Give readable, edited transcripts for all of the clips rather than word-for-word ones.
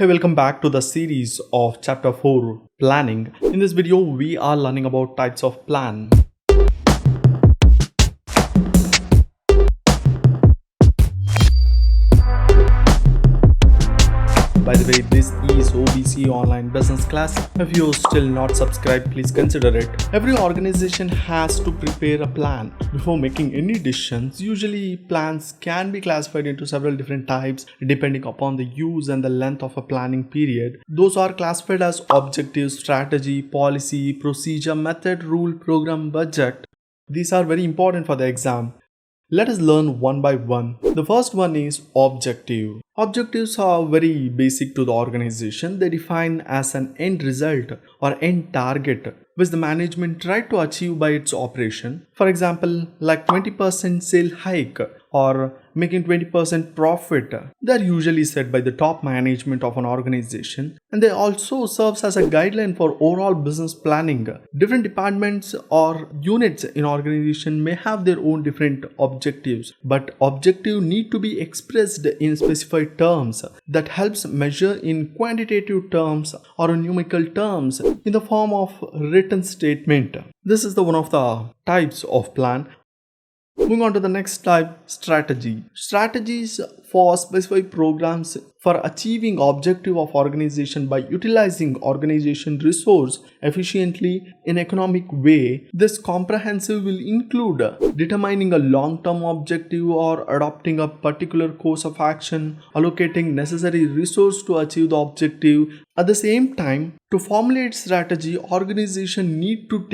Hey, welcome back to the series of chapter 4 planning. In this video we are learning about types of plan. By the way, this is OBC online business class. If you're still not subscribed, please consider it. Every organization has to prepare a plan before making any decisions. Usually plans can be classified into several different types depending upon the use and the length of a planning period. Those are classified as objective, strategy, policy, procedure, method, rule, program, budget. These are very important for the exam. Let us learn one by one. The first one is objective. Objectives are very basic to the organization. They define as an end result or end target which the management try to achieve by its operation. For example, like 20% sale hike or making 20% profit. They are usually set by the top management of an organization, and they also serves as a guideline for overall business planning. Different departments or units in organization may have their own different objectives, but objective need to be expressed in specified terms that helps measure in quantitative terms or numerical terms in the form of written statement. This is the one of the types of plan. Moving on to the next type, strategy. Strategies for specific programs for achieving objective of organization by utilizing organization resource efficiently in economic way. This comprehensive will include determining a long-term objective or adopting a particular course of action, allocating necessary resource to achieve the objective. At the same time, to formulate strategy, organization need to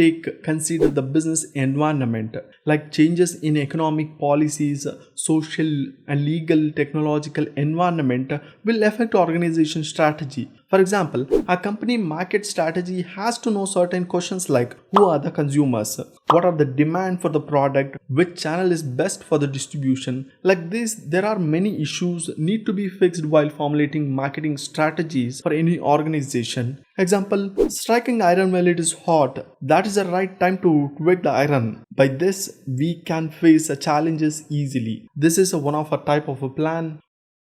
consider the business environment like changes in economic policies, social and legal, technological environment will affect organization strategy. For example, a company market strategy has to know certain questions like who are the consumers, what are the demand for the product, which channel is best for the distribution. Like this, there are many issues need to be fixed while formulating marketing strategies for any organization. Example, striking iron while it is hot. That is the right time to tweak the iron. By this, we can face challenges easily. This is one of a type of a plan.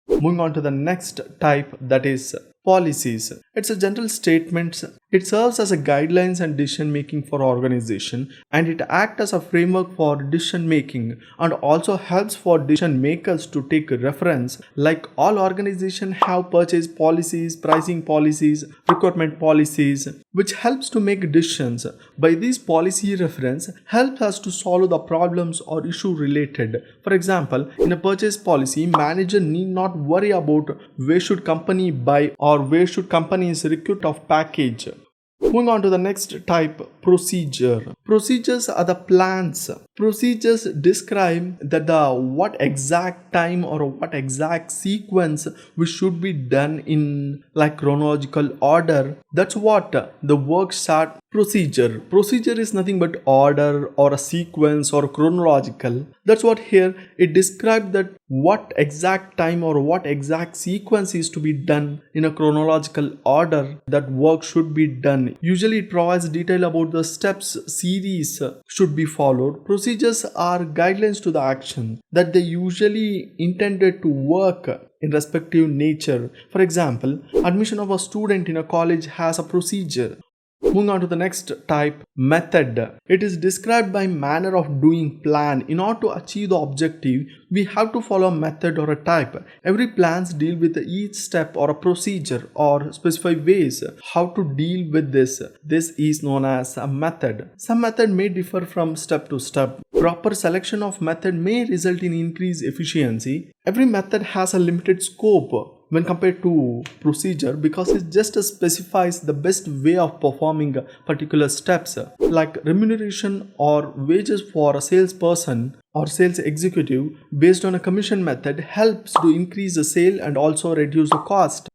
Moving on to the next type, that is policies. It's a general statement. It serves as a guidelines and decision making for organization, and it acts as a framework for decision making and also helps for decision makers to take reference. Like all organizations have purchase policies, pricing policies, procurement policies, which helps to make decisions. By these policy reference helps us to solve the problems or issue related. For example, in a purchase policy, manager need not worry about where should company buy or where should companies recruit of package. Moving on to the next type, procedure. Procedures are the plans. Procedures describe that what exact time or what exact sequence which should be done in like chronological order. That's what the work start. Procedure. Procedure is nothing but order or a sequence or chronological. That's what here it describes that what exact time or what exact sequence is to be done in a chronological order that work should be done. Usually it provides detail about the steps series should be followed. Procedures are guidelines to the action that they usually intended to work in respective nature. For example, admission of a student in a college has a procedure. Moving on to the next type, method. It is described by manner of doing plan. In order to achieve the objective, we have to follow a method or a type. Every plans deal with each step or a procedure or specified ways how to deal with this. This is known as a method. Some method may differ from step to step. Proper selection of method may result in increased efficiency. Every method has a limited scope when compared to procedure because it just specifies the best way of performing particular steps like remuneration or wages for a salesperson or sales executive based on a commission method helps to increase the sale and also reduce the cost.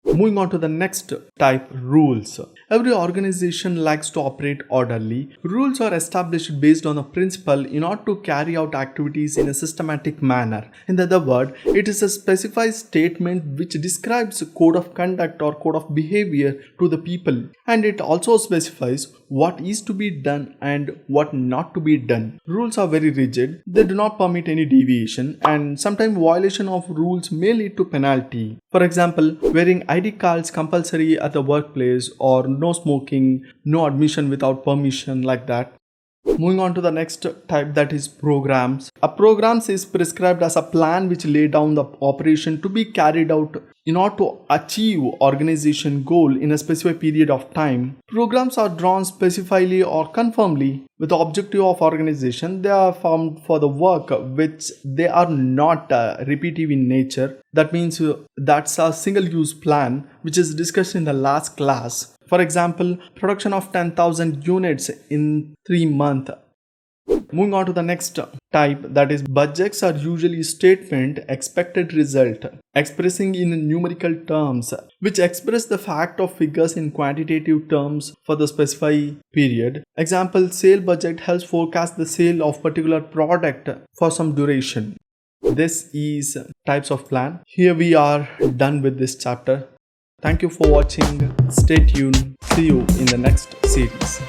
Moving on to the next type, rules. Every organization likes to operate orderly. Rules are established based on a principle in order to carry out activities in a systematic manner. In other words, it is a specified statement which describes a code of conduct or code of behavior to the people, and it also specifies what is to be done and what not to be done. Rules are very rigid. They do not permit any deviation, and sometimes violation of rules may lead to penalty. For For example, wearing ID cards compulsory at the workplace, or no smoking, no admission without permission, like that. Moving on to the next type, that is programs. A programs is prescribed as a plan which lay down the operation to be carried out in order to achieve organization goal in a specific period of time. Programs are drawn specifically or conformly with the objective of organization. They are formed for the work which they are not repetitive in nature. That means that's a single use plan which is discussed in the last class. For example, production of 10,000 units in 3 months. Moving on to the next type, that is budgets are usually statement expected result expressing in numerical terms, which express the fact of figures in quantitative terms for the specified period. Example, sale budget helps forecast the sale of particular product for some duration. This is types of plan. Here we are done with this chapter. Thank you for watching. Stay tuned. See you in the next series.